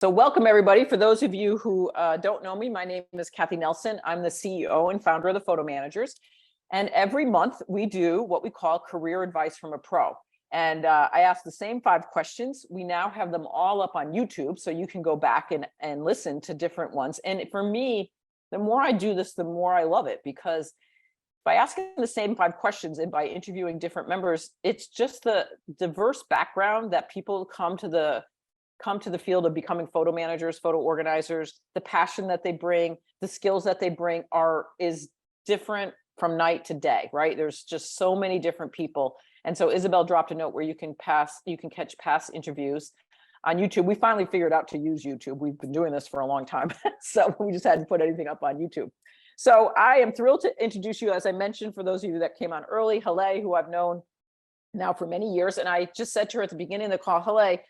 So welcome everybody. For those of you who don't know me, my name is Kathy Nelson. I'm the CEO and founder of the Photo Managers. And every month we do what we call career advice from a pro. And I ask the same 5 questions. We now have them all up on YouTube, so you can go back and listen to different ones. And for me, the more I do this, the more I love it, because by asking the same 5 questions and by interviewing different members, it's just the diverse background that people come to the field of becoming photo managers, photo organizers. The passion that they bring, the skills that they bring is different from night to day, right? There's just so many different people. And so Isabel dropped a note where you can catch past interviews on YouTube. We finally figured out to use YouTube. We've been doing this for a long time. So we just hadn't put anything up on YouTube. So I am thrilled to introduce you, as I mentioned, for those of you that came on early, Haleh, who I've known now for many years. And I just said to her at the beginning of the call, Haleh,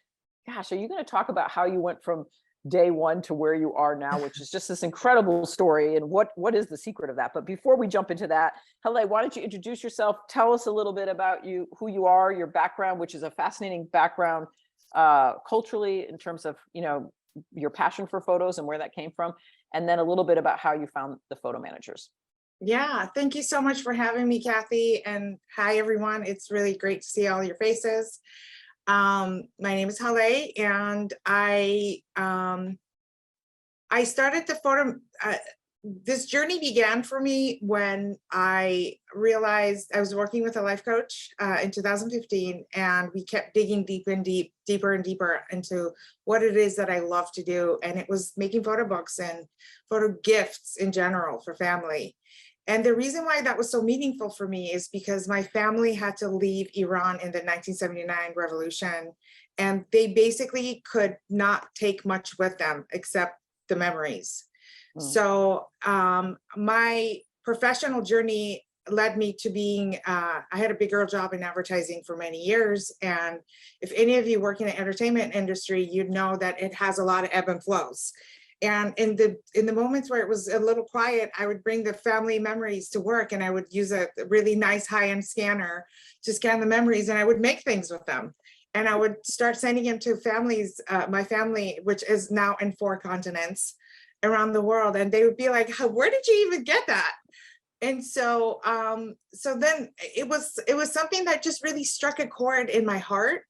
gosh, are you going to talk about how you went from day one to where you are now, which is just this incredible story, and what is the secret of that? But before we jump into that, Haleh, why don't you introduce yourself? Tell us a little bit about you, who you are, your background, which is a fascinating background culturally in terms of, your passion for photos and where that came from, and then a little bit about how you found the Photo Managers. Yeah, thank you so much for having me, Kathy. And hi, everyone. It's really great to see all your faces. My name is Haleh, and I started the photo. This journey began for me when I realized I was working with a life coach in 2015, and we kept digging deeper and deeper into what it is that I love to do, and it was making photo books and photo gifts in general for family. And the reason why that was so meaningful for me is because my family had to leave Iran in the 1979 revolution, and they basically could not take much with them except the memories. So my professional journey led me to being, I had a big girl job in advertising for many years. And if any of you work in the entertainment industry, you'd know that it has a lot of ebb and flows. And in the moments where it was a little quiet, I would bring the family memories to work, and I would use a really nice high-end scanner to scan the memories, and I would make things with them. And I would start sending them to families, my family, which is now in 4 continents around the world. And they would be like, where did you even get that? And so, so then it was something that just really struck a chord in my heart.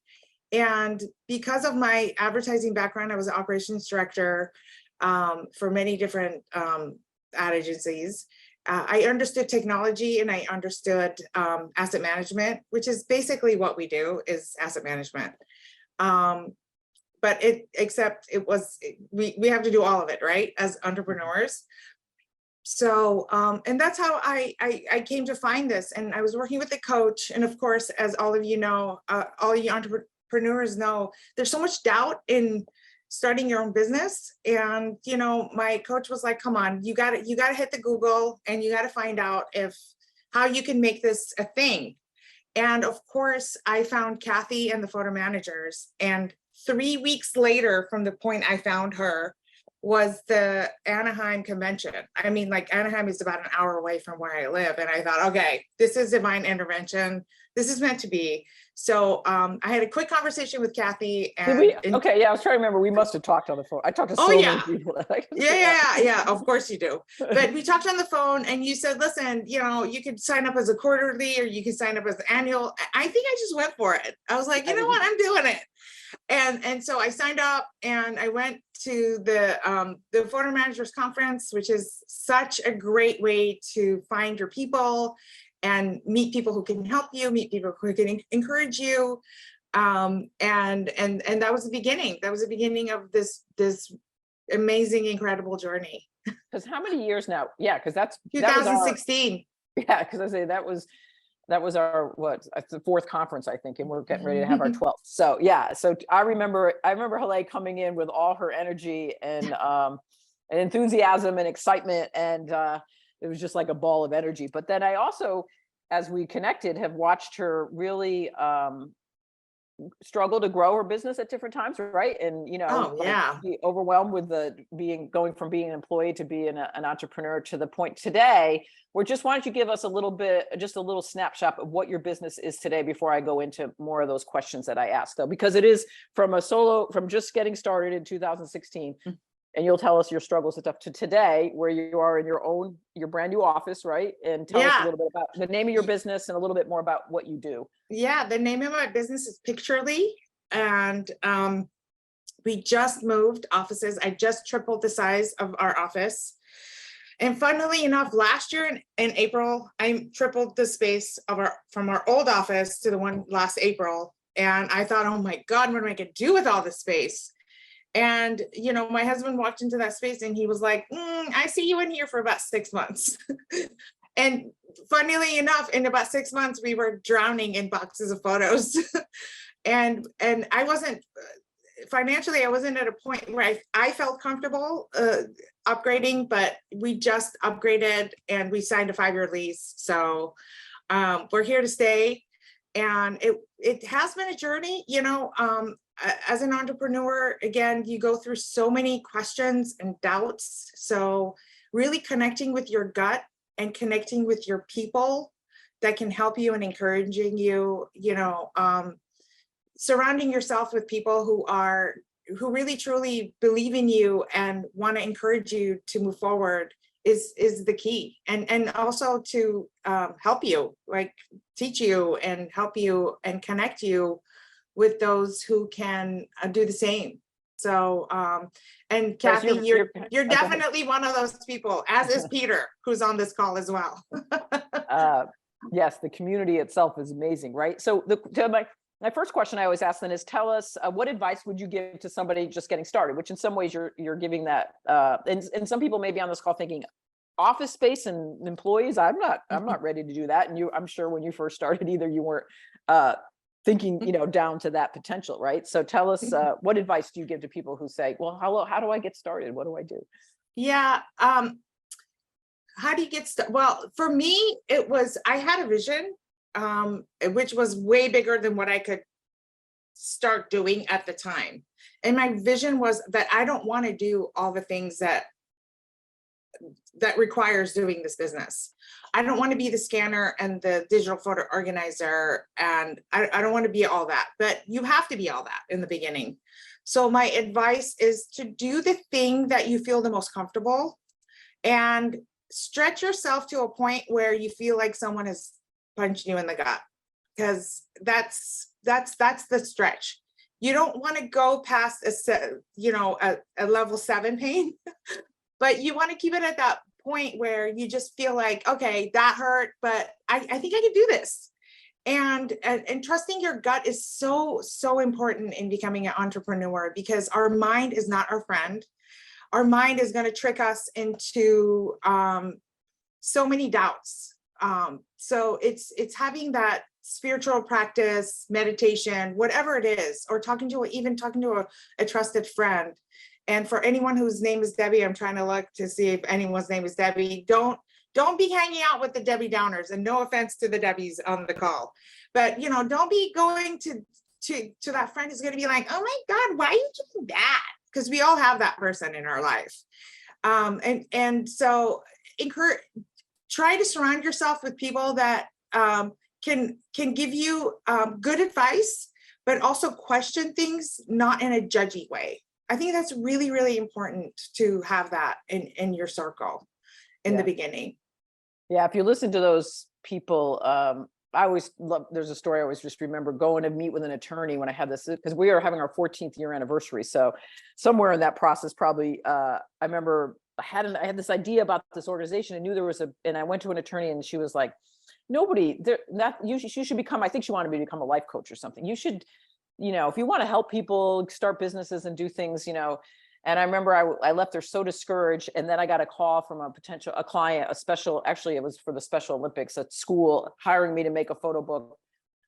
And because of my advertising background, I was an operations director for many different ad agencies. I understood technology, and I understood asset management, which is basically what we do, is asset management. But we have to do all of it, right, as entrepreneurs. So, and that's how I came to find this. And I was working with a coach. And of course, as all of you know, all you entrepreneurs know, there's so much doubt in starting your own business. And, my coach was like, come on, you gotta hit the Google, and you gotta find out how you can make this a thing. And of course, I found Kathy and the Photo Managers, and 3 weeks later from the point I found her was the Anaheim convention. I mean, like, Anaheim is about an hour away from where I live. And I thought, okay, this is divine intervention. This is meant to be. So I had a quick conversation with Kathy. And okay, yeah, I was trying to remember. We must have talked on the phone. I talked to so many people. Yeah, of course you do. But we talked on the phone, and you said, listen, you could sign up as a quarterly, or you could sign up as an annual. I think I just went for it. I was like, you know what, I'm doing it. And so I signed up, and I went to the Photo Managers Conference, which is such a great way to find your people and meet people who can help you, meet people who can encourage you. And that was the beginning. That was the beginning of this amazing, incredible journey. Because how many years now? Yeah, because that's 2016. Yeah, because I say that was our the 4th conference, I think, and we're getting ready to have our 12th. So yeah, so I remember Haleh coming in with all her energy and enthusiasm and excitement, and it was just like a ball of energy. But then I also, as we connected, have watched her really struggle to grow her business at different times, right? And, Oh, like yeah. be overwhelmed with going from being an employee to being an entrepreneur to the point today. Where just why don't you give us just a little snapshot of what your business is today before I go into more of those questions that I asked, though, because it is from just getting started in 2016. And you'll tell us your struggles and stuff to today, where you are in your brand new office, right? And tell us a Yeah. little bit about the name of your business and a little bit more about what you do. Yeah, the name of my business is Picturely, and we just moved offices. I just tripled the size of our office. And funnily enough, last year in April, I tripled the space from our old office to the one last April. And I thought, oh my God, what am I gonna do with all this space? And, my husband walked into that space and he was like, I see you in here for about 6 months. And funnily enough, in about 6 months, we were drowning in boxes of photos. and I wasn't financially, I wasn't at a point where I felt comfortable upgrading, but we just upgraded and we signed a 5-year lease. So we're here to stay. And it has been a journey, as an entrepreneur. Again, you go through so many questions and doubts. So really connecting with your gut and connecting with your people that can help you and encouraging you, surrounding yourself with people who really truly believe in you and want to encourage you to move forward is the key. And also to help you, like teach you and help you and connect you with those who can do the same. So, and Kathy, you're definitely one of those people, as is Peter, who's on this call as well. Yes, the community itself is amazing, right? So my first question I always ask then is, tell us what advice would you give to somebody just getting started? Which in some ways you're giving that, and some people may be on this call thinking, office space and employees, I'm not ready to do that. And I'm sure when you first started, either you weren't thinking, down to that potential, right? So tell us, what advice do you give to people who say, well, how do I get started? What do I do? Yeah. How do you get started? Well, for me, I had a vision, which was way bigger than what I could start doing at the time. And my vision was that I don't want to do all the things that requires doing this business. I don't want to be the scanner and the digital photo organizer, and I don't want to be all that, but you have to be all that in the beginning. So my advice is to do the thing that you feel the most comfortable and stretch yourself to a point where you feel like someone has punched you in the gut, because that's the stretch. You don't want to go past a level 7 pain, but you want to keep it at that point where you just feel like, okay, that hurt, but I think I can do this. And trusting your gut is so important in becoming an entrepreneur, because our mind is not our friend. Our mind is going to trick us into so many doubts. So it's having that spiritual practice, meditation, whatever it is, or talking to a trusted friend. And for anyone whose name is Debbie, I'm trying to look to see if anyone's name is Debbie. Don't be hanging out with the Debbie Downers, and no offense to the Debbies on the call, but don't be going to that friend who's going to be like, oh my God, why are you doing that? Because we all have that person in our life. And so try to surround yourself with people that can give you good advice, but also question things, not in a judgy way. I think that's really, really important to have that in your circle in the beginning. Yeah, if you listen to those people, I always love, there's a story I always just remember going to meet with an attorney when I had this, because we are having our 14th year anniversary. So somewhere in that process, probably, I remember I had this idea about this organization and knew there was and I went to an attorney and she was like, you should become, I think she wanted me to become a life coach or something. You should, if you want to help people start businesses and do things, and I remember I left there so discouraged. And then I got a call from a client, actually it was for the Special Olympics at school, hiring me to make a photo book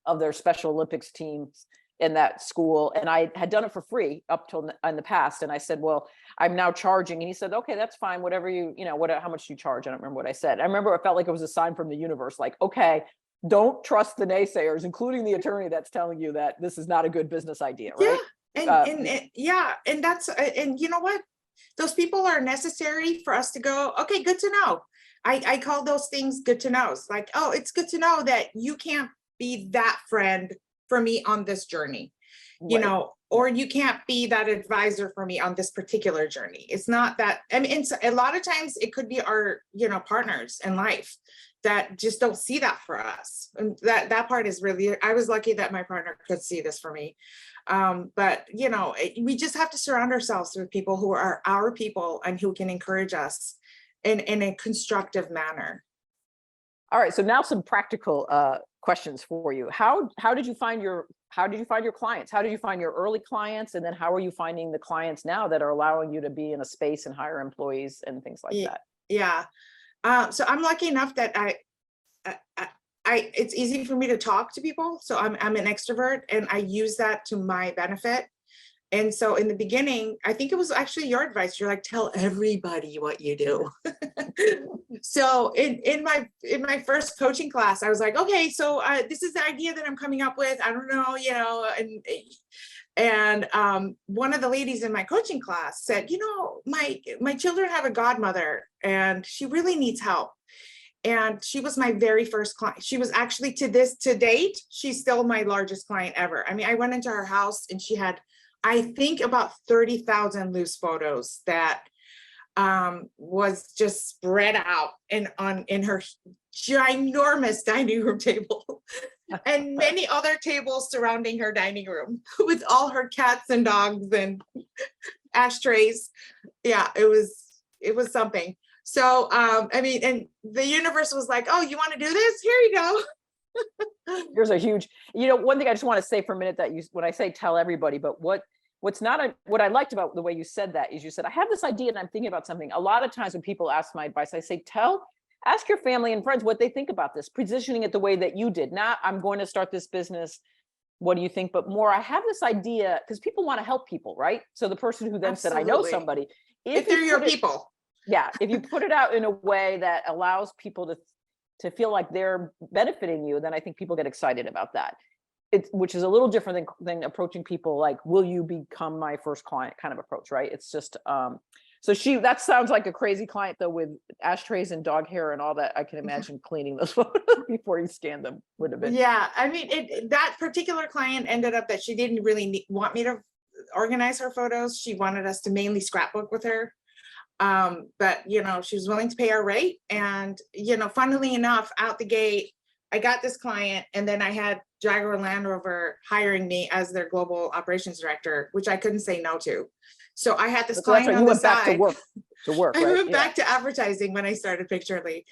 of their Special Olympics teams in that school. And I had done it for free up till in the past. And I said, well, I'm now charging. And he said, okay, that's fine. Whatever how much you charge. I don't remember what I said. I remember it felt like it was a sign from the universe, like, okay, don't trust the naysayers, including the attorney that's telling you that this is not a good business idea, right? And that's and you know what? Those people are necessary for us to go, okay, good to know. I call those things good to knows. Like, oh, it's good to know that you can't be that friend for me on this journey, you know, or you can't be that advisor for me on this particular journey. It's not that, I mean, it's, a lot of times it could be our, you know, partners in life that just don't see that for us. And that part is really, I was lucky that my partner could see this for me. But you know, we just have to surround ourselves with people who are our people and who can encourage us in a constructive manner. All right, so now some practical questions for you. How did you find your clients? How did you find your early clients, and then how are you finding the clients now that are allowing you to be in a space and hire employees and things like that? Yeah. So I'm lucky enough that it's easy for me to talk to people. So I'm an extrovert, and I use that to my benefit. And so in the beginning, I think it was actually your advice. You're like, tell everybody what you do. So in my first coaching class, I was like, okay, so this is the idea that I'm coming up with. I don't know, you know, and one of the ladies in my coaching class said, you know, my children have a godmother and she really needs help. And she was my very first client. She was actually, to date, she's still my largest client ever. I mean, I went into her house and she had, I think, about 30,000 loose photos that was just spread out in her ginormous dining room table and many other tables surrounding her dining room with all her cats and dogs and ashtrays. Yeah, it was something. So, I mean, and the universe was like, oh, you want to do this? Here you go. Here's a huge, you know, one thing I just want to say for a minute, that when I say tell everybody, but what I liked about the way you said that is you said, I have this idea and I'm thinking about something. A lot of times when people ask my advice, I say, ask your family and friends what they think about this, positioning it the way that you did. Not, I'm going to start this business, what do you think? But more, I have this idea, because people want to help people, right? So the person who then said, I know somebody. If they're your people. Yeah, if you put it out in a way that allows people to feel like they're benefiting you, then I think people get excited about that. Which is a little different than approaching people like, will you become my first client kind of approach, right? It's just, so that sounds like a crazy client though, with ashtrays and dog hair and all that. I can imagine cleaning those photos before you scan them would have been. Yeah, I mean, that particular client ended up that she didn't really want me to organize her photos. She wanted us to mainly scrapbook with her. But you know, she was willing to pay our rate, and you know, funnily enough, out the gate, I got this client, and then I had Jaguar Land Rover hiring me as their global operations director, which I couldn't say no to. So I had this client on the side. You went back to work. I went back to advertising when I started Picturely.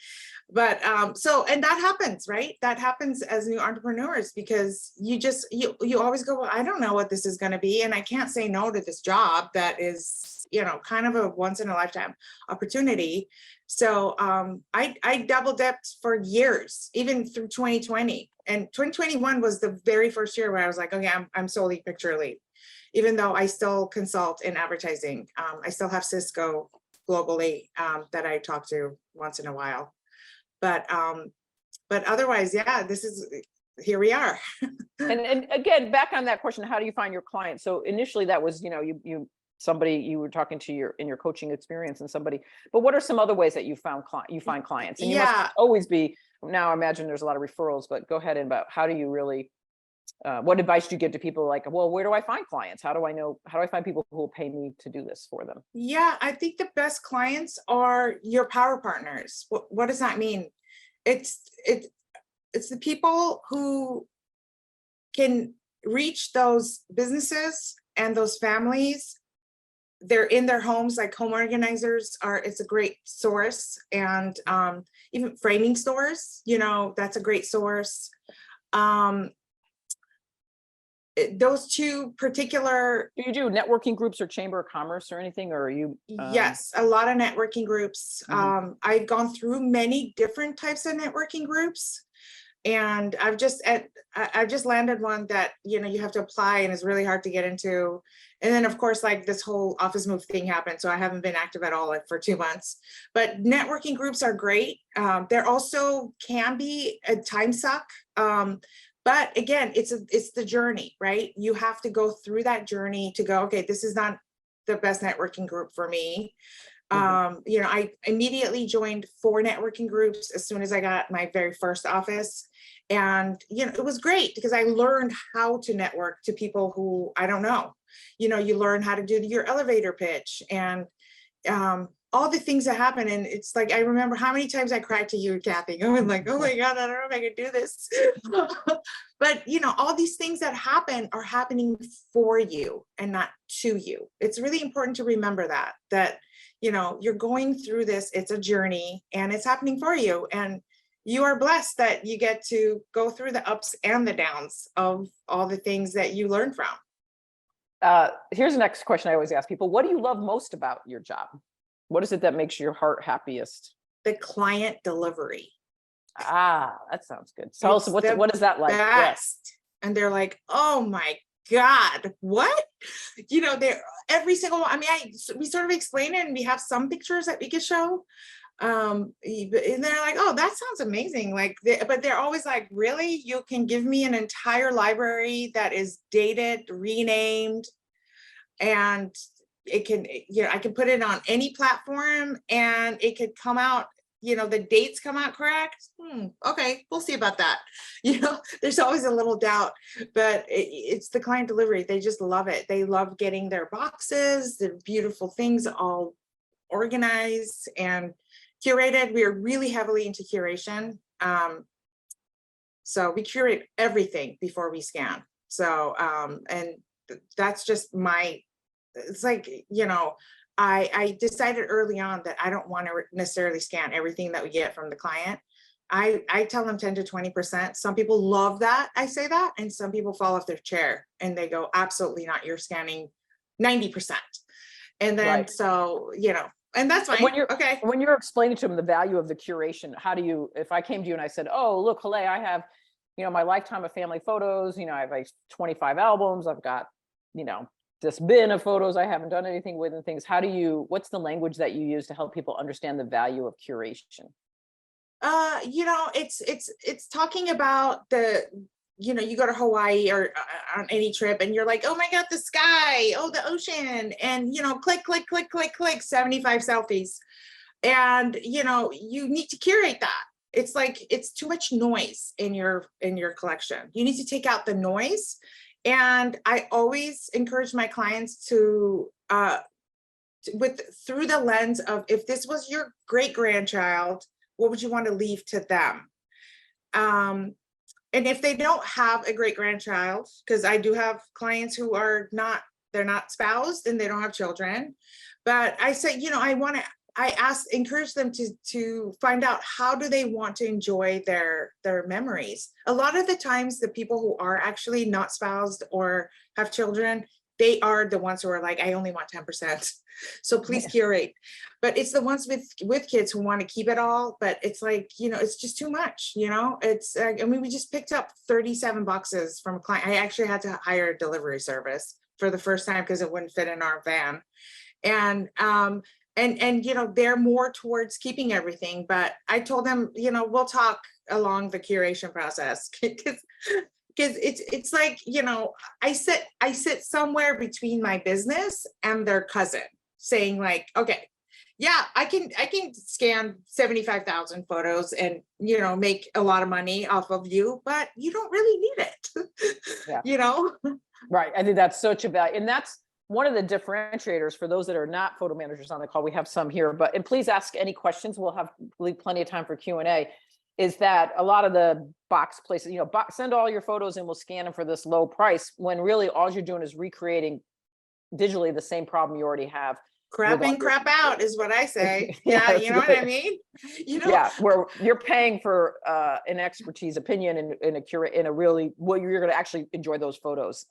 But so, and that happens, right? That happens as new entrepreneurs, because you always go, well, I don't know what this is going to be, and I can't say no to this job that is, you know, kind of a once in a lifetime opportunity. So I double dipped for years, even through 2020, and 2021 was the very first year where I was like, okay, I'm solely Picturely, even though I still consult in advertising. I still have Cisco globally that I talk to once in a while. But otherwise, yeah, here we are. and again, back on that question, how do you find your clients? So initially that was, you know, somebody you were talking to in your coaching experience, and somebody, but what are some other ways that you find clients? And you must always be, now I imagine there's a lot of referrals, but go ahead, and about how do you really, what advice do you give to people like, well, where do I find clients? How do I find people who will pay me to do this for them? Yeah, I think the best clients are your power partners. What does that mean? It's the people who can reach those businesses and those families. They're in their homes, like home organizers it's a great source. And even framing stores, you know, that's a great source. Those two particular. Do you do networking groups or chamber of commerce or anything, or are you? Yes, a lot of networking groups. I've gone through many different types of networking groups. And I've just landed one that, you know, you have to apply and it's really hard to get into. And then of course, like this whole office move thing happened. So I haven't been active at all like for 2 months, but networking groups are great. There also can be a time suck. But again, it's the journey, right? You have to go through that journey to go, okay, this is not the best networking group for me. You know, I immediately joined 4 networking groups as soon as I got my very first office. And, you know, it was great because I learned how to network to people who I don't know. You know, you learn how to do your elevator pitch and all the things that happen. And it's like, I remember how many times I cried to you, Kathy. I was like, oh my God, I don't know if I could do this. But, you know, all these things that happen are happening for you and not to you. It's really important to remember that, you know, you're going through this, it's a journey and it's happening for you. And you are blessed that you get to go through the ups and the downs of all the things that you learn from. Here's the next question I always ask people. What do you love most about your job? What is it that makes your heart happiest? The client delivery. Ah, that sounds good. Tell us, what is that like? Best. Yes. And they're like, oh my God, what? You know, they're every single one. I mean, we sort of explain it and we have some pictures that we could show. And they're like, oh, that sounds amazing. Like, but they're always like, really? You can give me an entire library that is dated, renamed, and it can, you know, I can put it on any platform and it could come out, you know, the dates come out correct. Okay, we'll see about that. You know, there's always a little doubt, but it's the client delivery. They just love it. They love getting their boxes, the beautiful things all organized and curated. We are really heavily into curation. So we curate everything before we scan. So, and that's just it's like, you know, I decided early on that I don't want to necessarily scan everything that we get from the client. I tell them 10 to 20%. Some people love that I say that, and some people fall off their chair and they go, absolutely not, you're scanning 90%. And then, right. So, you know, and that's fine. When you're explaining to them the value of the curation, how do you, if I came to you and I said, oh, look, Haleh, I have, you know, my lifetime of family photos, you know, I have like 25 albums, I've got, you know, this bin of photos I haven't done anything with and things. What's the language that you use to help people understand the value of curation? You know, it's talking about you know, you go to Hawaii or on any trip and you're like, oh my God, the sky, oh, the ocean, and, you know, click, click, click, click, click, 75 selfies. And, you know, you need to curate that. It's like, it's too much noise in your collection. You need to take out the noise. And I always encourage my clients to, through the lens of, if this was your great grandchild, what would you want to leave to them? And if they don't have a great grandchild, because I do have clients who are they're not spoused and they don't have children, but I say, you know, encourage them to find out, how do they want to enjoy their memories? A lot of the times, the people who are actually not spoused or have children, they are the ones who are like, I only want 10%. So please curate. But it's the ones with kids who want to keep it all, but it's like, you know, it's just too much, you know. It's I mean, we just picked up 37 boxes from a client. I actually had to hire a delivery service for the first time because it wouldn't fit in our van. And you know, they're more towards keeping everything, but I told them, you know, we'll talk along the curation process, because it's like, you know, I sit somewhere between my business and their cousin, saying like, okay, yeah, I can scan 75,000 photos and, you know, make a lot of money off of you, but you don't really need it. Yeah. You know? Right. I think that's such a value. And that's one of the differentiators for those that are not photo managers on the call. We have some here, and please ask any questions. We'll have plenty of time for Q&A. Is that a lot of the box places, you know, send all your photos and we'll scan them for this low price, when really all you're doing is recreating digitally the same problem you already have. Crap in, crap out is what I say. Yeah, you know what I mean? You know? Yeah, where you're paying for an expertise opinion and in a really, well, you're going to actually enjoy those photos.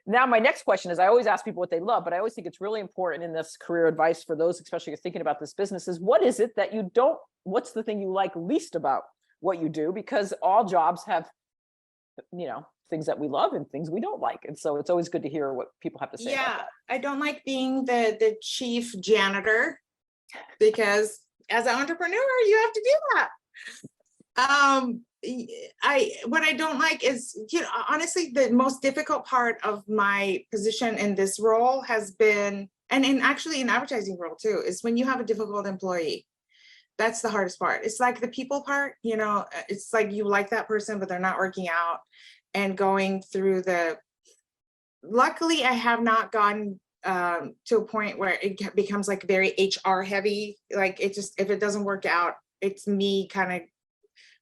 Now, my next question is, I always ask people what they love, but I always think it's really important in this career advice for those, especially who are thinking about this business, is what is it that you don't, what's the thing you like least about what you do, because all jobs have, things that we love and things we don't like. And so it's always good to hear what people have to say about Yeah, that. I don't like being the chief janitor, because as an entrepreneur, you have to do that. What I don't like is, honestly, the most difficult part of my position in this role has been, and actually in advertising role too, is when you have a difficult employee. That's the hardest part. It's like the people part, it's like you like that person, but they're not working out, and going through luckily I have not gone to a point where it becomes like very HR heavy. Like it just, if it doesn't work out, it's me kind of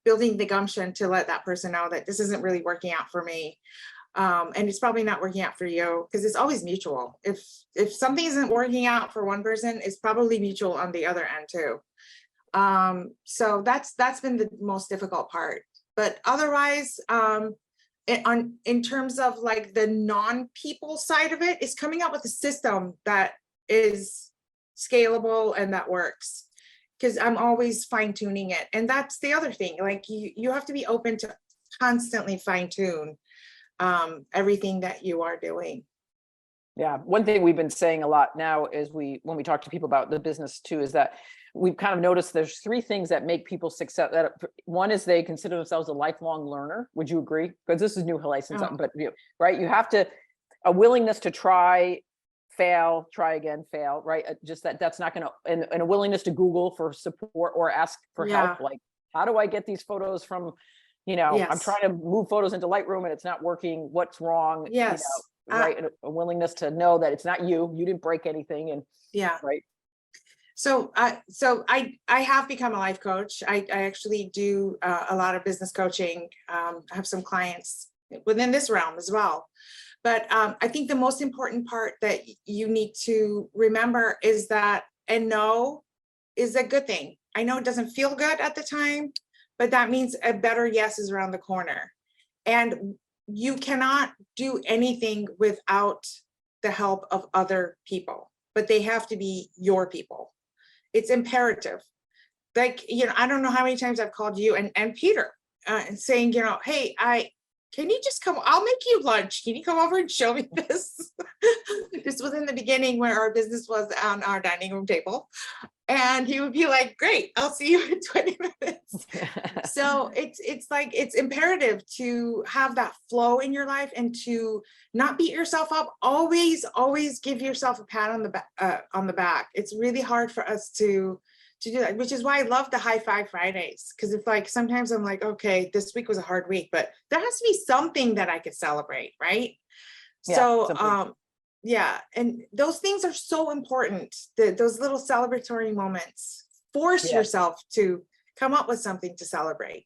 building the gumption to let that person know that this isn't really working out for me. And it's probably not working out for you, because it's always mutual. If something isn't working out for one person, it's probably mutual on the other end too. So that's been the most difficult part. But otherwise, in terms of like the non-people side of it, is coming up with a system that is scalable and that works. Because I'm always fine tuning it. And that's the other thing, like you have to be open to constantly fine tune everything that you are doing. Yeah. One thing we've been saying a lot now is when we talk to people about the business too, is that we've kind of noticed there's three things that make people success. One is they consider themselves a lifelong learner. Would you agree? Because this is new, Haleh, since but right. You have a willingness to try, fail, try again, fail, right? Just that's not going to, and a willingness to Google for support or ask for help. Like, how do I get these photos from, I'm trying to move photos into Lightroom and it's not working. What's wrong? Yes. Right. And a willingness to know that it's not you didn't break anything. And right. So I have become a life coach. I actually do a lot of business coaching. I have some clients within this realm as well. But I think the most important part that you need to remember is that, and know is a good thing. I know it doesn't feel good at the time, but that means a better yes is around the corner. And you cannot do anything without the help of other people, but they have to be your people. It's imperative. Like, I don't know how many times I've called you and Peter and saying, hey, can you just come? I'll make you lunch. Can you come over and show me this? This was in the beginning where our business was on our dining room table. And he would be like, great, I'll see you in 20 minutes. So it's like, it's imperative to have that flow in your life and to not beat yourself up. Always give yourself a pat on the back. It's really hard for us to do that, which is why I love the high five Fridays. Because it's like, sometimes I'm like, okay, this week was a hard week, but there has to be something that I could celebrate, right? So, yeah, and those things are so important. Those little celebratory moments, force yourself to come up with something to celebrate.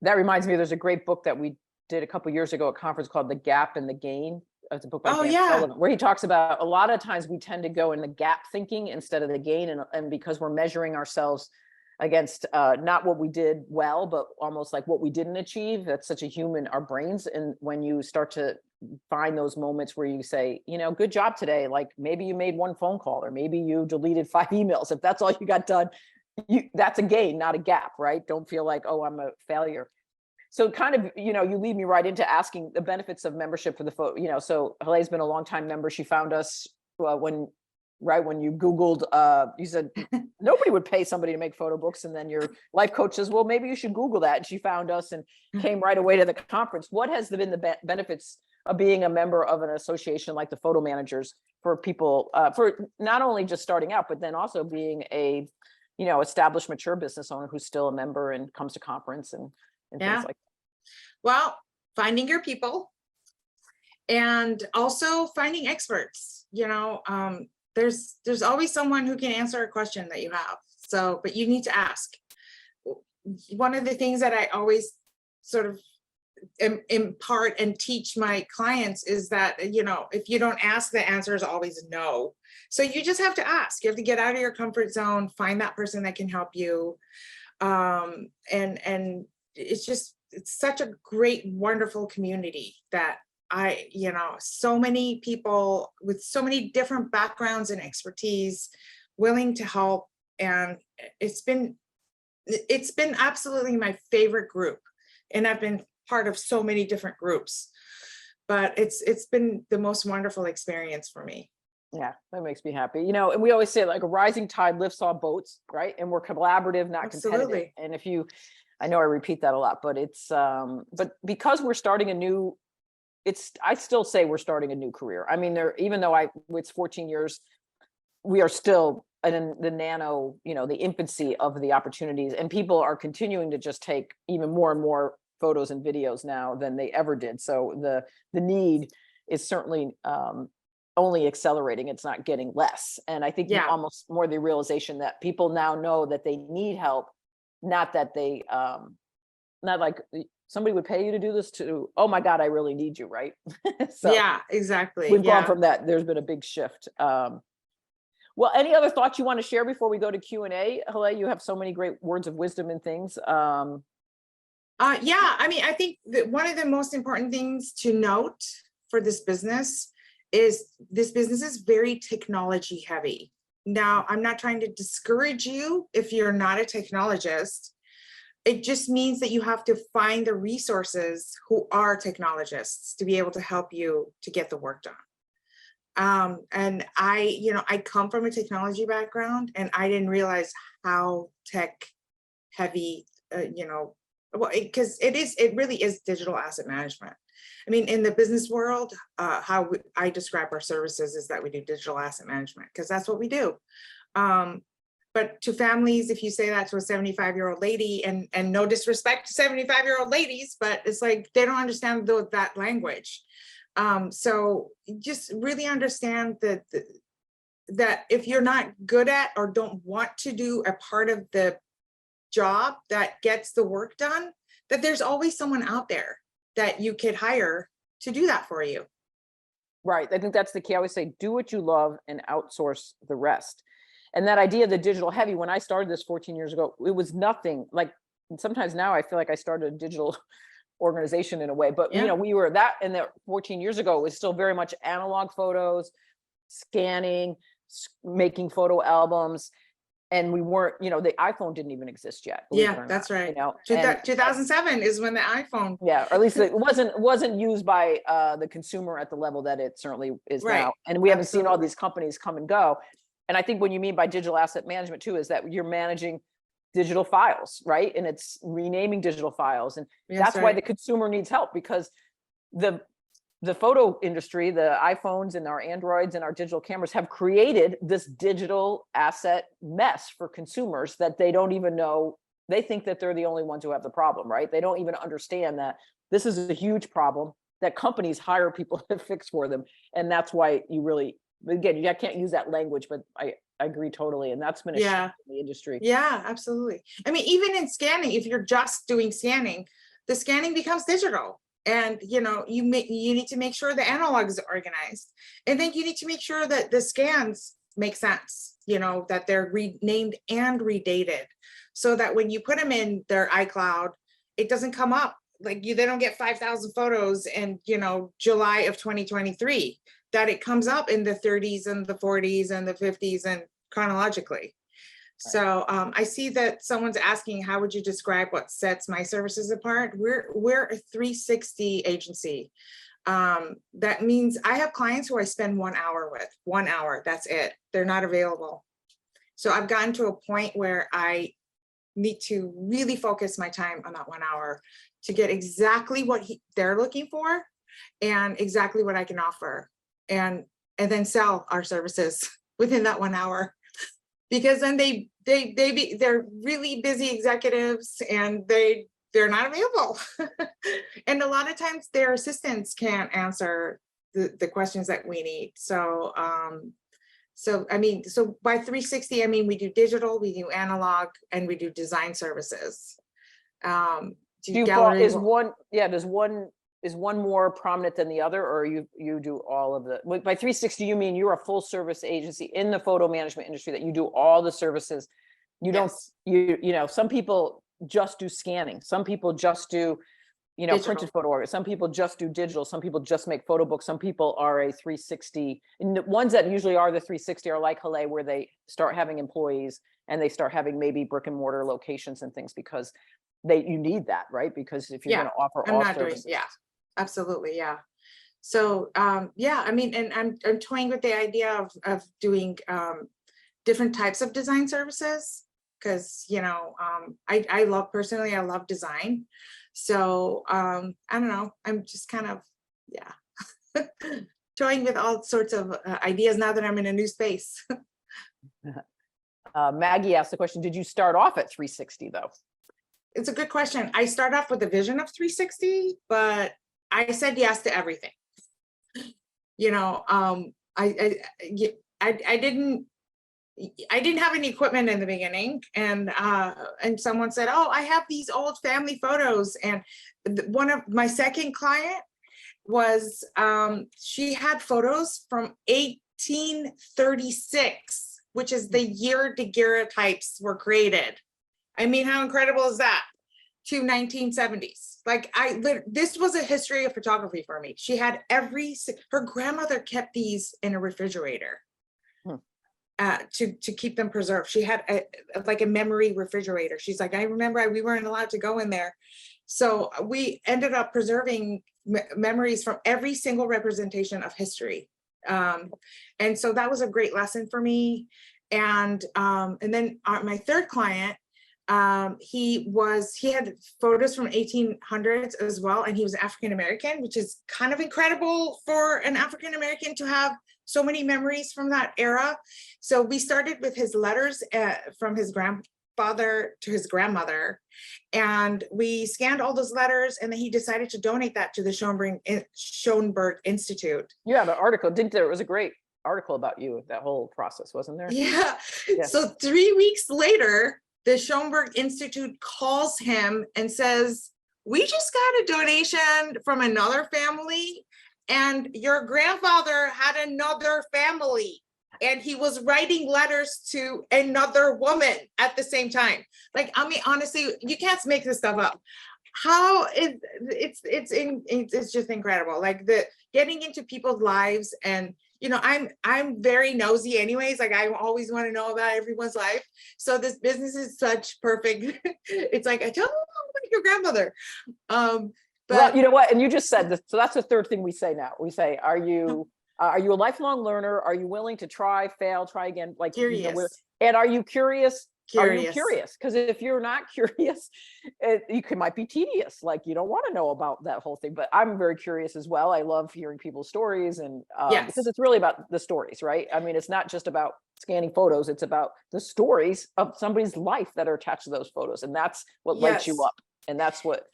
That reminds me, there's a great book that we did a couple years ago at a conference called The Gap and the Gain. It's a book by Dan Sullivan, where he talks about a lot of times we tend to go in the gap thinking instead of the gain. And because we're measuring ourselves against not what we did well, but almost like what we didn't achieve. That's such a human, our brains. And when you start to find those moments where you say, good job today, like maybe you made one phone call or maybe you deleted 5 emails. If that's all you got done, that's a gain, not a gap, right? Don't feel like, oh, I'm a failure. So kind of, you lead me right into asking the benefits of membership for the photo, so Haleh's been a long time member. She found us when you Googled, you said nobody would pay somebody to make photo books. And then your life coach says, well, maybe you should Google that. And she found us and came right away to the conference. What has been the benefits of being a member of an association like the Photo Managers for people, for not only just starting out, but then also being a, established, mature business owner who's still a member and comes to conference and things like that? Well, finding your people and also finding experts, there's always someone who can answer a question that you have. So, but you need to ask. One of the things that I always sort of impart and teach my clients is that, if you don't ask, the answer is always no. So you just have to ask. You have to get out of your comfort zone, find that person that can help you. And it's such a great, wonderful community that so many people with so many different backgrounds and expertise willing to help. And it's been it's been absolutely my favorite group. And I've been part of so many different groups, but it's been the most wonderful experience for me. Yeah, that makes me happy. You know, and we always say like a rising tide lifts all boats, right? And we're collaborative, not competitive. Absolutely. And if you, I know I repeat that a lot, but it's, but because we're starting a new, I still say we're starting a new career. I mean, even though it's 14 years, we are still in the nano, you know, the infancy of the opportunities, and people are continuing to just take even more and more photos and videos now than they ever did. So the need is certainly, only accelerating. It's not getting less. And I think Yeah. almost more the realization that people now know that they need help, not that they, not like somebody would pay you to do this, to, oh my God, I really need you, right? So Yeah, exactly. we've gone Yeah. from that. There's been a big shift. Well, any other thoughts you want to share before we go to Q&A? Haleh, you have so many great words of wisdom and things. Yeah, I mean, I think that one of the most important things to note for this business is very technology heavy. Now, I'm not trying to discourage you if you're not a technologist. It just means that you have to find the resources who are technologists to be able to help you to get the work done. And I come from a technology background, and I didn't realize how tech heavy, well, because it really is digital asset management. I mean, in the business world, how I describe our services is that we do digital asset management, because that's what we do. But to families, if you say that to a 75-year-old lady, and no disrespect to 75-year-old ladies, but it's like they don't understand that language. So just really understand that if you're not good at or don't want to do a part of the job that gets the work done, that there's always someone out there that you could hire to do that for you. Right. I think that's the key. I always say, do what you love and outsource the rest. And that idea of the digital heavy, when I started this 14 years ago, it was nothing like, sometimes now I feel like I started a digital organization in a way, but Yeah. you know, we were that, and that 14 years ago, it was still very much analog photos, scanning, making photo albums. And we weren't, you know, the iPhone didn't even exist yet. Yeah, that's right. You know, 2007 is when the iPhone. Yeah, or at least it wasn't used by the consumer at the level that it certainly is Right. now. And we haven't seen all Absolutely. these companies come and go. And I think what you mean by digital asset management too is that you're managing digital files, right? And it's renaming digital files. And that's why right. the consumer needs help, because the photo industry, the iPhones and our Androids and our digital cameras have created this digital asset mess for consumers that they don't even know. They think that they're the only ones who have the problem, right? They don't even understand that this is a huge problem that companies hire people to fix for them. And that's why you really, again, I can't use that language, but I agree totally. And that's been a shift in the industry. Yeah, absolutely. I mean, even in scanning, if you're just doing scanning, the scanning becomes digital. And you need to make sure the analog is organized, and then you need to make sure that the scans make sense, that they're renamed and redated, so that when you put them in their iCloud, it doesn't come up like they don't get 5,000 photos in July of 2023, that it comes up in the 30s and the 40s and the 50s and chronologically. So I see that someone's asking, how would you describe what sets my services apart? We're a 360 agency. That means I have clients who I spend 1 hour with, 1 hour, that's it. They're not available. So I've gotten to a point where I need to really focus my time on that 1 hour to get exactly what they're looking for and exactly what I can offer, and then sell our services within that 1 hour. Because then they're really busy executives, and they're not available. And a lot of times their assistants can't answer the questions that we need. So so by 360, I mean, we do digital, we do analog, and we do design services. Is one more prominent than the other, or you do all of the, by 360, you mean you're a full service agency in the photo management industry, that you do all the services. You don't, some people just do scanning. Some people just do you know, Digital. printed photo art. Some people just do digital. Some people just make photo books. Some people are a 360. And the ones that usually are the 360 are like Haleh, where they start having employees and they start having maybe brick and mortar locations and things, because you need that, right? Because if you're Yeah, going to offer I'm all not doing, services. yeah, absolutely, yeah. So, yeah, I mean, and I'm toying with the idea of doing different types of design services, because, you know, I love, personally, I love design. So, I don't know, I'm just kind of, yeah, toying with all sorts of ideas now that I'm in a new space. Maggie asked the question, did you start off at 360 though? It's a good question. I start off with a vision of 360, but I said yes to everything. You know, I didn't have any equipment in the beginning, and someone said, oh, I have these old family photos. And one of my second client was, she had photos from 1836, which is the year daguerreotypes were created. I mean, how incredible is that? To 1970s. Like, this was a history of photography for me. She had her grandmother kept these in a refrigerator. To keep them preserved. She had like a memory refrigerator. She's like, I remember we weren't allowed to go in there. So we ended up preserving memories from every single representation of history. And so that was a great lesson for me. And then my third client, he had photos from 1800s as well, and he was African-American, which is kind of incredible for an African-American to have so many memories from that era. So we started with his letters from his grandfather to his grandmother, and we scanned all those letters, and then he decided to donate that to the Schoenberg Institute. You have an article, didn't there? It was a great article about you, that whole process, wasn't there? Yeah. So 3 weeks later, the Schoenberg Institute calls him and says, we just got a donation from another family, and your grandfather had another family, and he was writing letters to another woman at the same time. Like, I mean, honestly, you can't make this stuff up. It's just incredible. Like, getting into people's lives, and you know, I'm very nosy anyways. Like, I always want to know about everyone's life. So this business is such perfect. It's like, I tell them about your grandmother. But well, you know what? And you just said this. So that's the third thing we say now. We say, are you a lifelong learner? Are you willing to try, fail, try again? Like, curious. You know, and are you curious? Curious. Are you curious? Because if you're not curious, might be tedious. Like, you don't want to know about that whole thing. But I'm very curious as well. I love hearing people's stories, and because it's really about the stories, right? I mean, it's not just about scanning photos. It's about the stories of somebody's life that are attached to those photos, and that's what lights you up. And that's what,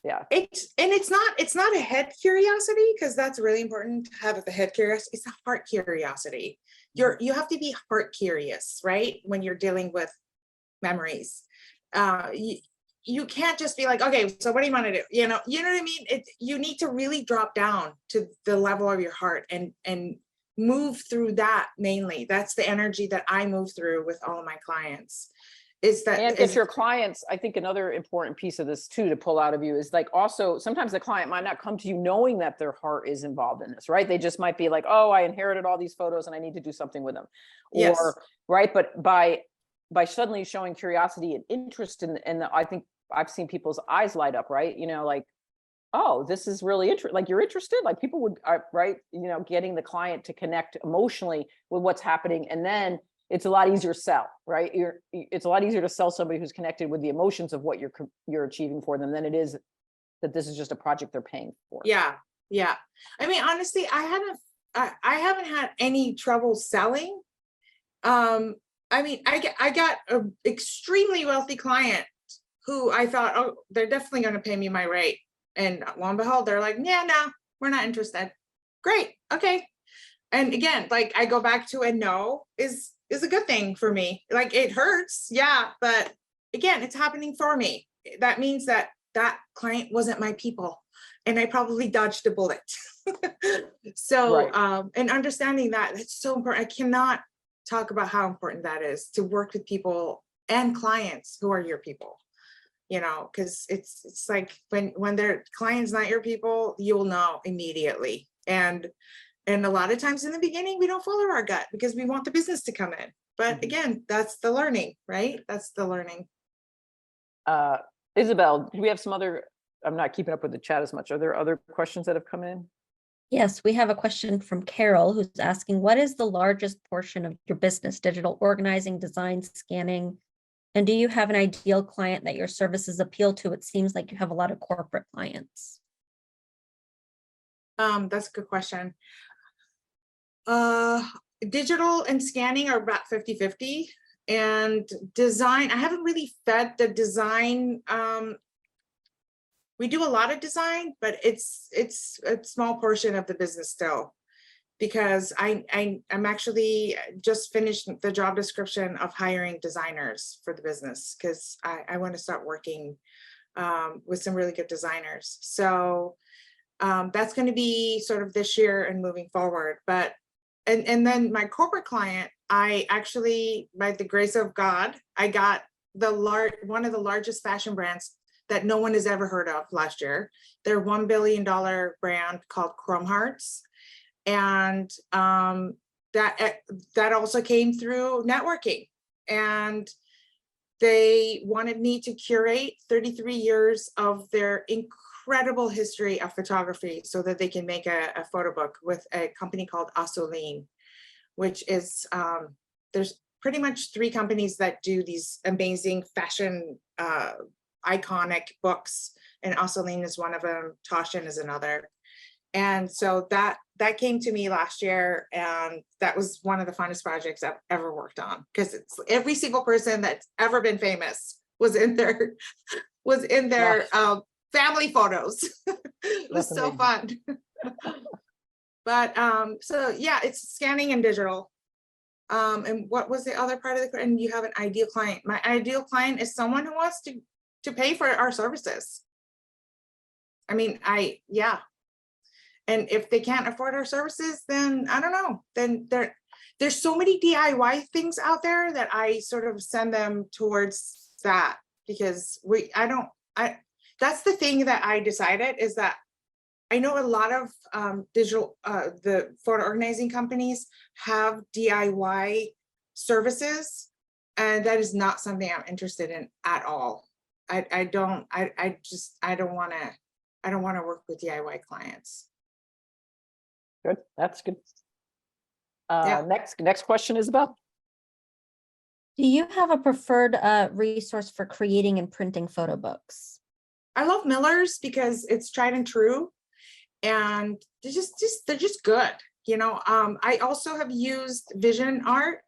yeah. It's not a head curiosity, because that's really important to have the head curiosity. It's a heart curiosity. You have to be heart curious, right? When you're dealing with memories. You can't just be like, okay, so what do you want to do? You know what I mean? You need to really drop down to the level of your heart and move through that. Mainly, that's the energy that I move through with all of my clients. And if your clients, I think another important piece of this too to pull out of you is, like, also sometimes the client might not come to you knowing that their heart is involved in this, right? They just might be like, oh, I inherited all these photos and I need to do something with them. Yes. Or right, but by suddenly showing curiosity and interest in I think I've seen people's eyes light up, right? You know, like, oh, this is really interesting. Like, you're interested, like people would, right? You know, getting the client to connect emotionally with what's happening. And then it's a lot easier to sell, right? It's a lot easier to sell somebody who's connected with the emotions of what you're achieving for them than it is that this is just a project they're paying for. Yeah. Yeah. I mean, honestly, I haven't had any trouble selling. I mean, I got an extremely wealthy client who I thought, oh, they're definitely going to pay me my rate. And lo and behold, they're like, yeah, no, we're not interested. Great. Okay. And again, like, I go back to a no is a good thing for me. Like, it hurts. Yeah. But again, it's happening for me. That means that client wasn't my people, and I probably dodged a bullet. So, right. And understanding that, it's so important. I cannot talk about how important that is to work with people and clients who are your people. because it's like when their client's not your people, you'll know immediately. And a lot of times in the beginning, we don't follow our gut because we want the business to come in. But again, that's the learning, right? That's the learning. Isabel, do we have some other, I'm not keeping up with the chat as much. Are there other questions that have come in? Yes, we have a question from Carol who's asking, what is the largest portion of your business? Digital organizing, design, scanning? And do you have an ideal client that your services appeal to? It seems like you have a lot of corporate clients. That's a good question. Digital and scanning are about 50-50. And design, I haven't really fed the design. We do a lot of design, but it's a small portion of the business still, because I'm actually just finished the job description of hiring designers for the business, because I want to start working with some really good designers. So that's going to be sort of this year and moving forward. But and then my corporate client, I actually, by the grace of God, I got one of the largest fashion brands that no one has ever heard of last year. They're $1 billion brand called Chrome Hearts. And that also came through networking. And they wanted me to curate 33 years of their incredible history of photography so that they can make a photo book with a company called Asoline, which is, there's pretty much 3 companies that do these amazing fashion iconic books, and Asoline is one of them, Toshin is another. And so that came to me last year, and that was one of the funnest projects I've ever worked on, because it's every single person that's ever been famous was in their family photos. It was so fun. But so yeah, it's scanning and digital. And what was the other part of the, and you have an ideal client. My ideal client is someone who wants to pay for our services. I mean, yeah. And if they can't afford our services, then I don't know, then there's so many DIY things out there that I sort of send them towards that, because that's the thing that I decided, is that I know a lot of digital, the photo organizing companies have DIY services, and that is not something I'm interested in at all. I don't want to work with DIY clients. Good, that's good. Yeah. Next question, Isabel. Do you have a preferred resource for creating and printing photo books? I love Miller's because it's tried and true, and they're just good. I also have used Vision Art.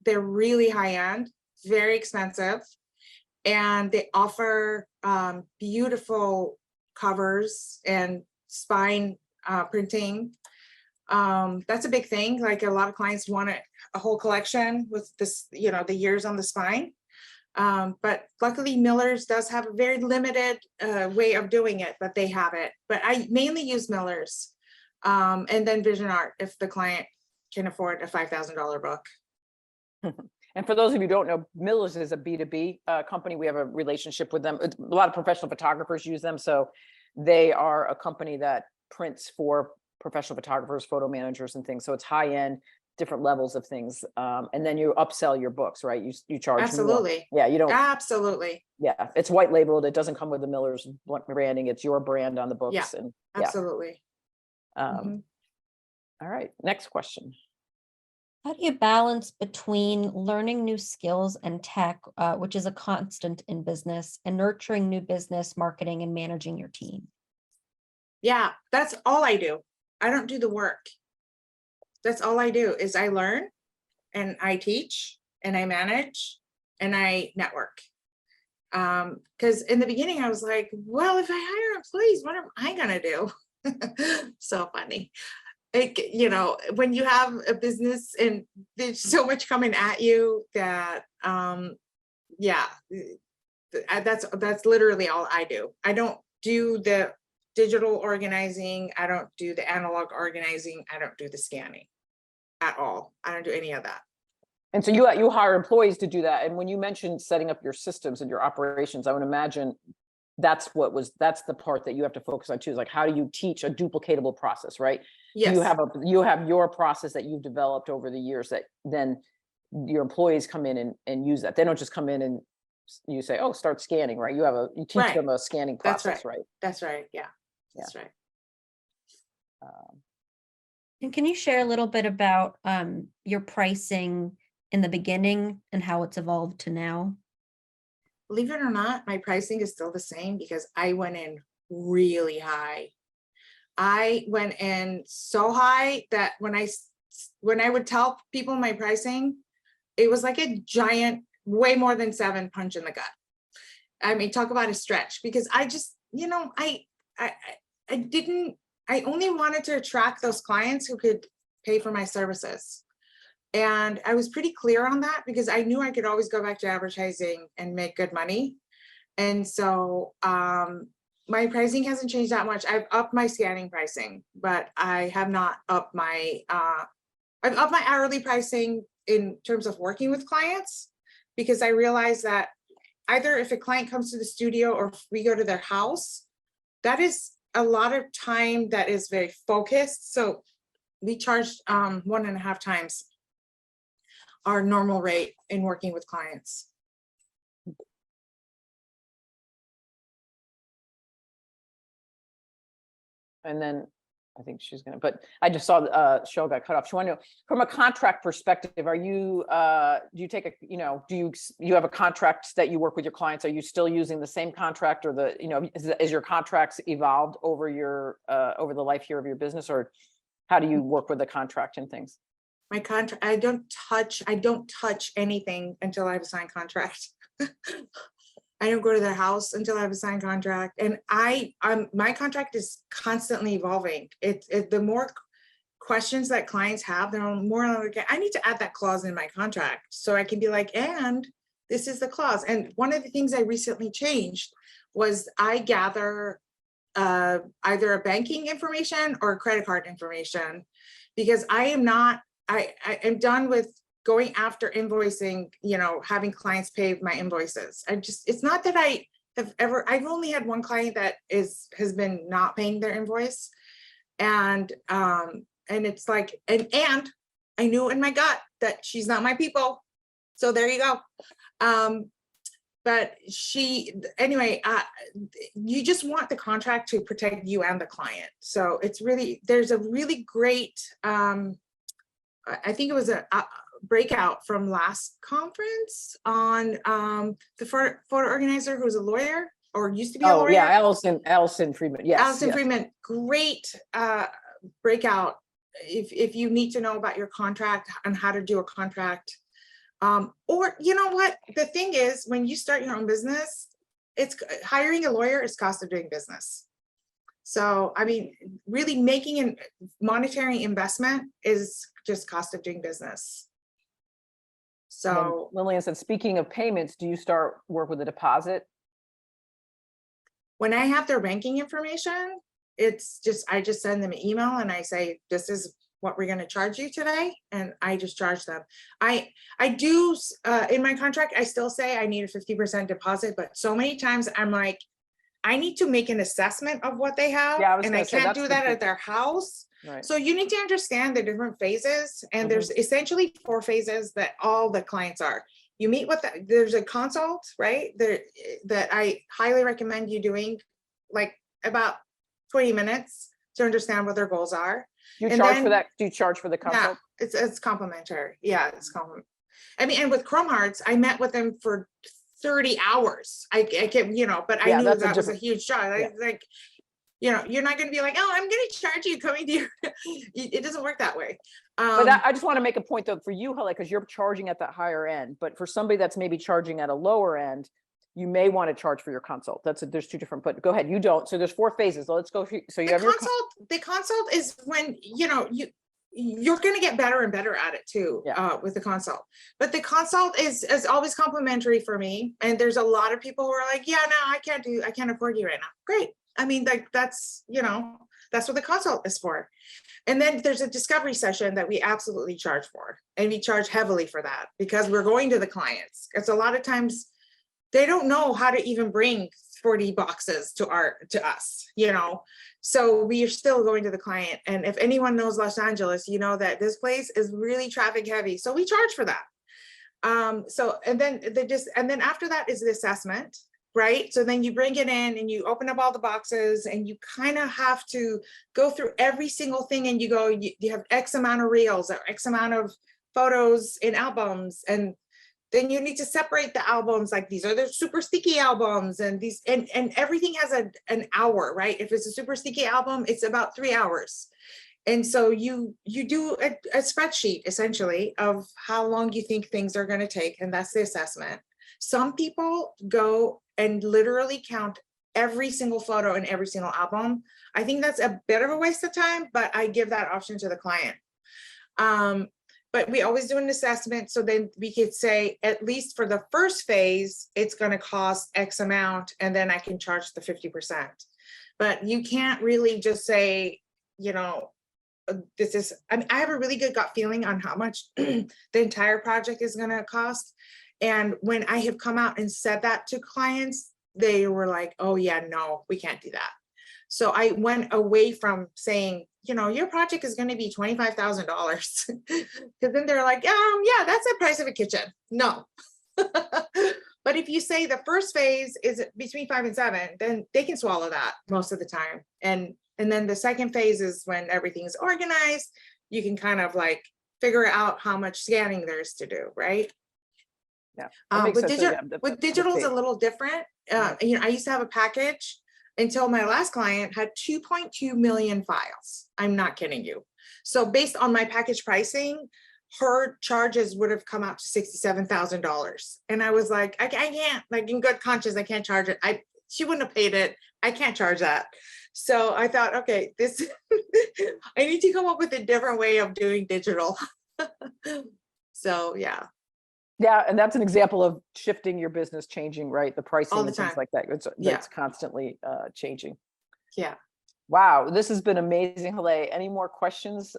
They're really high end, very expensive, and they offer beautiful covers and spine printing. That's a big thing. Like, a lot of clients want a whole collection with this, the years on the spine. But luckily Miller's does have a very limited way of doing it, but they have it. But I mainly use Miller's, and then Vision Art if the client can afford a $5,000 book. And for those of you who don't know, Miller's is a B2B company. We have a relationship with them. A lot of professional photographers use them. So they are a company that prints for professional photographers, photo managers and things. So it's high end, different levels of things. And then you upsell your books, right? You charge Absolutely. more. Yeah, you don't. Absolutely. Yeah, it's white labeled. It doesn't come with the Miller's branding. It's your brand on the books. Yeah, and absolutely. All right, next question. How do you balance between learning new skills and tech, which is a constant in business, and nurturing new business, marketing, and managing your team? Yeah, that's all I do. I don't do the work. That's all I do, is I learn and I teach and I manage and I network. Because in the beginning I was like, well, if I hire employees, what am I gonna do? So funny. When you have a business and there's so much coming at you that, yeah, that's literally all I do. I don't do the digital organizing. I don't do the analog organizing. I don't do the scanning at all. I don't do any of that. And so you hire employees to do that. And when you mentioned setting up your systems and your operations, I would imagine that's the part that you have to focus on too, is like, how do you teach a duplicatable process, right? Yes. You have your process that you've developed over the years that then your employees come in and use that. They don't just come in and you say, oh, start scanning, right? You teach Right. them a scanning That's process, right? That's right. Yeah, that's right. And can you share a little bit about your pricing in the beginning and how it's evolved to now? Believe it or not, my pricing is still the same because I went in really high. I went in so high that when I would tell people my pricing, it was like a giant, way more than 7 punch in the gut. I mean, talk about a stretch, because I just, I only wanted to attract those clients who could pay for my services. And I was pretty clear on that because I knew I could always go back to advertising and make good money. And so my pricing hasn't changed that much. I've upped my scanning pricing, but I have not upped I've upped my hourly pricing in terms of working with clients, because I realize that either if a client comes to the studio or if we go to their house, that is a lot of time that is very focused. So we charged 1.5 times our normal rate in working with clients. And then I think she's gonna, but I just saw the show got cut off. She wanted to know, from a contract perspective, are you, do you take a, do you have a contract that you work with your clients? Are you still using the same contract, or is your contracts evolved over over the life here of your business, or how do you work with the contract and things? My contract, I don't touch anything until I have a signed contract. I don't go to their house until I have a signed contract. And my contract is constantly evolving. The more questions that clients have, they're more like, I need to add that clause in my contract so I can be like, and this is the clause. And one of the things I recently changed was I gather either a banking information or credit card information, because I am done with going after invoicing, having clients pay my invoices. It's not that I've only had one client that has been not paying their invoice. And it's like, and I knew in my gut that she's not my people. So there you go. But you just want the contract to protect you and the client. So there's a really great, I think it was a breakout from last conference on the photo organizer who's a lawyer, or used to be a lawyer. Oh yeah, Allison Friedman. Yes, Allison yes. Friedman, great breakout. If you need to know about your contract and how to do a contract, or you know what, the thing is, when you start your own business, it's hiring a lawyer is cost of doing business. So, I mean, really making a monetary investment is just cost of doing business. So Lillian said, speaking of payments, do you start work with a deposit? when I have their banking information, I just send them an email and I say, this is what we're going to charge you today. And I just charge them. I do, in my contract, I still say I need a 50% deposit, but so many times I'm like, I need to make an assessment of what they have, and I can't do that at their house. Right. So you need to understand the different phases, and there's essentially 4 phases that all the clients are. You meet with there's a consult, right? That I highly recommend you doing, like about 20 minutes to understand what their goals are. Do you charge for that? Do you charge for the consult? Yeah, it's complimentary. Yeah, it's complimentary. I mean, and with Chrome Hearts, I met with them for 30 hours. I can, but I knew that was a huge job. Like, you're not going to be like, oh, I'm going to charge you coming to you. It doesn't work that way. But I just want to make a point though, for you, Haleh, because you're charging at that higher end, but for somebody that's maybe charging at a lower end, you may want to charge for your consult. There's 2 different, but go ahead. You don't. So there's 4 phases. So let's go. So you have your consult. The consult is when, you're going to get better and better at it too, with the consult. But the consult is always complimentary for me. And there's a lot of people who are like, yeah, no, I can't afford you right now. Great. I mean, like that's what the consult is for. And then there's a discovery session that we absolutely charge for. And we charge heavily for that because we're going to the clients. Because a lot of times they don't know how to even bring 40 boxes to us, you know? So we are still going to the client. And if anyone knows Los Angeles, you know that this place is really traffic heavy. So we charge for that. And then after that is the assessment, right? So then you bring it in and you open up all the boxes and you kind of have to go through every single thing and you go, you have X amount of reels or X amount of photos in albums. And then you need to separate the albums, like these are the super sticky albums and these, and everything has an hour, right? If it's a super sticky album, it's about 3 hours. And so you do a spreadsheet essentially of how long you think things are going to take. And that's the assessment. Some people go and literally count every single photo in every single album. I think that's a bit of a waste of time, but I give that option to the client. But we always do an assessment. So then we could say, at least for the first phase, it's going to cost X amount, and then I can charge the 50%. But you can't really just say, you know, this is, I mean, I have a really good gut feeling on how much the entire project is going to cost. And when I have come out and said that to clients, they were like, oh yeah, no, we can't do that. So I went away from saying, you know, your project is going to be $25,000. Because then they're like, yeah, that's the price of a kitchen. No. But if you say the first phase is between 5 and 7, then they can swallow that most of the time. And then the second phase is when everything's organized, you can kind of like figure out how much scanning there's to do, right? Yeah. With digital is a little different. You know, I used to have a package until my last client had 2.2 million files. I'm not kidding you. So based on my package pricing, her charges would have come out to $67,000. And I was like, I can't, like in good conscience, I can't charge it. She wouldn't have paid it. I can't charge that. So I thought, okay, this, I need to come up with a different way of doing digital. So yeah. Yeah, and that's an example of shifting your business, changing, right? The pricing All the and things time. like that. It's constantly changing. Yeah. Wow, this has been amazing, Haleh. Any more questions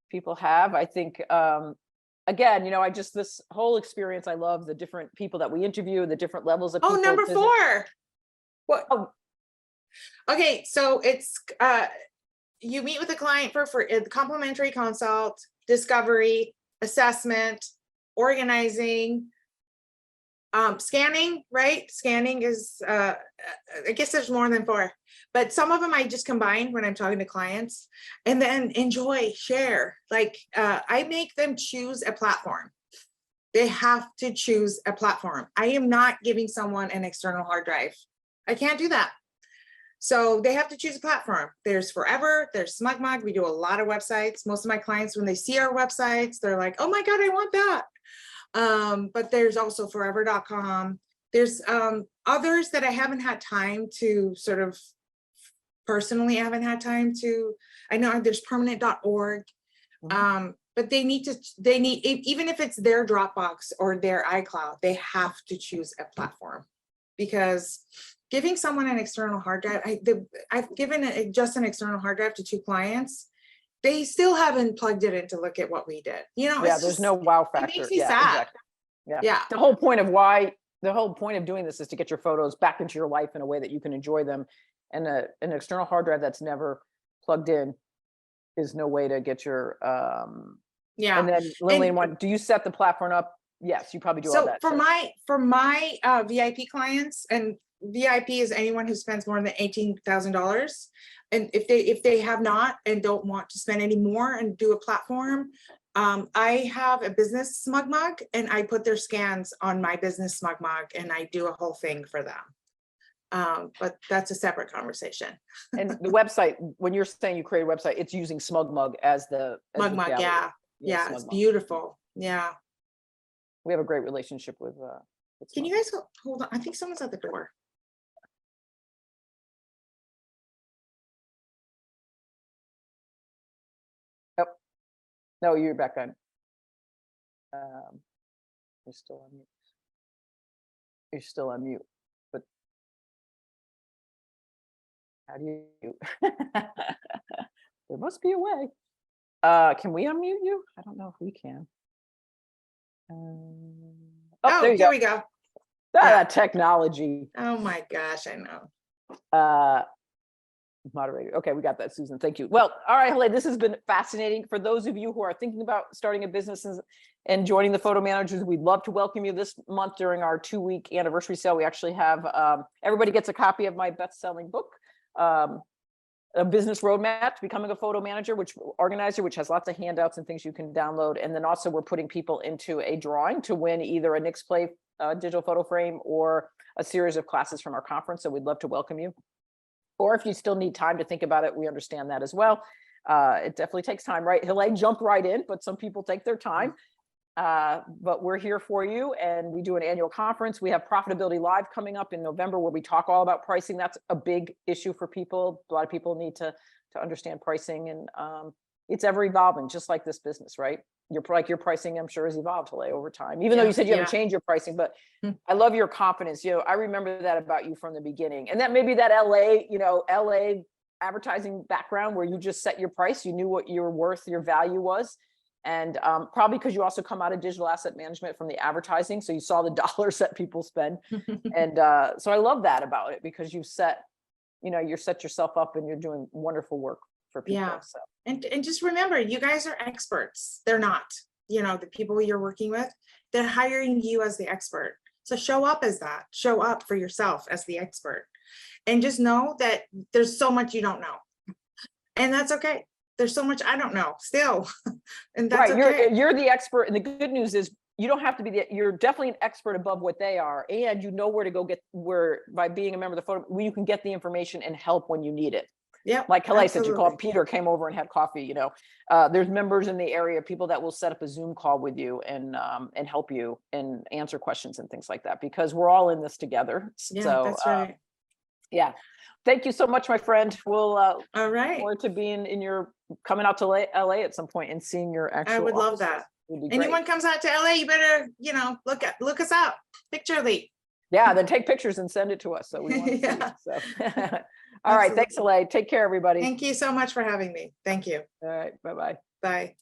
people have? I think, again, you know, this whole experience, I love the different people that we interview, the different levels of people. Oh, number 4. What? Oh. Okay, so it's you meet with the client for a complimentary consult, discovery, assessment, organizing, scanning, right? Scanning is, I guess there's more than 4, but some of them I just combine when I'm talking to clients. And then enjoy, share. Like I make them choose a platform. They have to choose a platform. I am not giving someone an external hard drive. I can't do that. So they have to choose a platform. There's Forever, there's SmugMug. We do a lot of websites. Most of my clients, when they see our websites, they're like, oh my God, I want that. But there's also forever.com. There's others that I haven't had time to sort of personally, I haven't had time to, I know there's permanent.org. But they need, even if it's their Dropbox or their iCloud, they have to choose a platform, because giving someone an external hard drive, I've given just an external hard drive to 2 clients. They still haven't plugged it in to look at what we did. You know, yeah, there's no wow factor. It makes me yeah, sad. Exactly. Yeah. The whole point of doing this is to get your photos back into your life in a way that you can enjoy them. And an external hard drive that's never plugged in is no way to get your yeah. And then Lillian, do you set the platform up? Yes, you probably do all that. For my VIP clients, and VIP is anyone who spends more than $18,000. And if they have not and don't want to spend any more and do a platform, I have a business SmugMug, and I put their scans on my business SmugMug, and I do a whole thing for them. But that's a separate conversation. And the website, when you're saying you create a website, it's using SmugMug as the SmugMug, yeah, it's beautiful. Yeah. We have a great relationship with Can you guys hold on? I think someone's at the door. Yep. No, you're back on. You're still on mute. You're still on mute. But how do you? There must be a way. Can we unmute you? I don't know if we can. Oh, there you here go. we go. That technology. Oh my gosh, I know. Moderator. Okay, we got that, Susan. Thank you. Well, all right, Haleh, this has been fascinating. For those of you who are thinking about starting a business and joining the Photo Managers, we'd love to welcome you this month during our 2-week anniversary sale. We actually have everybody gets a copy of my best-selling book, a business roadmap to becoming a photo manager, which has lots of handouts and things you can download. And then also we're putting people into a drawing to win either a Nick's Play digital photo frame or a series of classes from our conference. So we'd love to welcome you. Or if you still need time to think about it, we understand that as well. It definitely takes time, right? Haleh jumped right in, but some people take their time. But we're here for you, and we do an annual conference. We have Profitability Live coming up in November where we talk all about pricing. That's a big issue for people. A lot of people need to understand pricing, and it's ever evolving, just like this business, right? Your pricing, I'm sure, has evolved, Haleh, over time. Even though you said you haven't changed your pricing, but I love your confidence. I remember that about you from the beginning, and that maybe that LA advertising background where you just set your price. You knew what your worth, your value was. And probably because you also come out of digital asset management from the advertising. So you saw the dollars that people spend. And so I love that about it, because you've set yourself up and you're doing wonderful work for people. Yeah. So. And just remember, you guys are experts. They're not, the people you're working with, they're hiring you as the expert. So show up as that, show up for yourself as the expert, and just know that there's so much you don't know, and that's okay. There's so much I don't know still, and that's right. okay. You're the expert, and the good news is you don't have to be you're definitely an expert above what they are, and you know where to go by being a member of the photo, where you can get the information and help when you need it. Yeah, like Haleh said, you called Peter, came over and had coffee. There's members in the area, people that will set up a Zoom call with you and help you and answer questions and things like that, because we're all in this together. Yeah, so that's right. Yeah, thank you so much, my friend. We'll all right, look forward to being coming out to LA at some point and seeing your actual. I would love that. Anyone comes out to LA, you better look us up picturely. Yeah, then take pictures and send it to us, so we want to see it. So. All right, thanks, Haleh. Take care, everybody. Thank you so much for having me. Thank you. All right, bye-bye. Bye.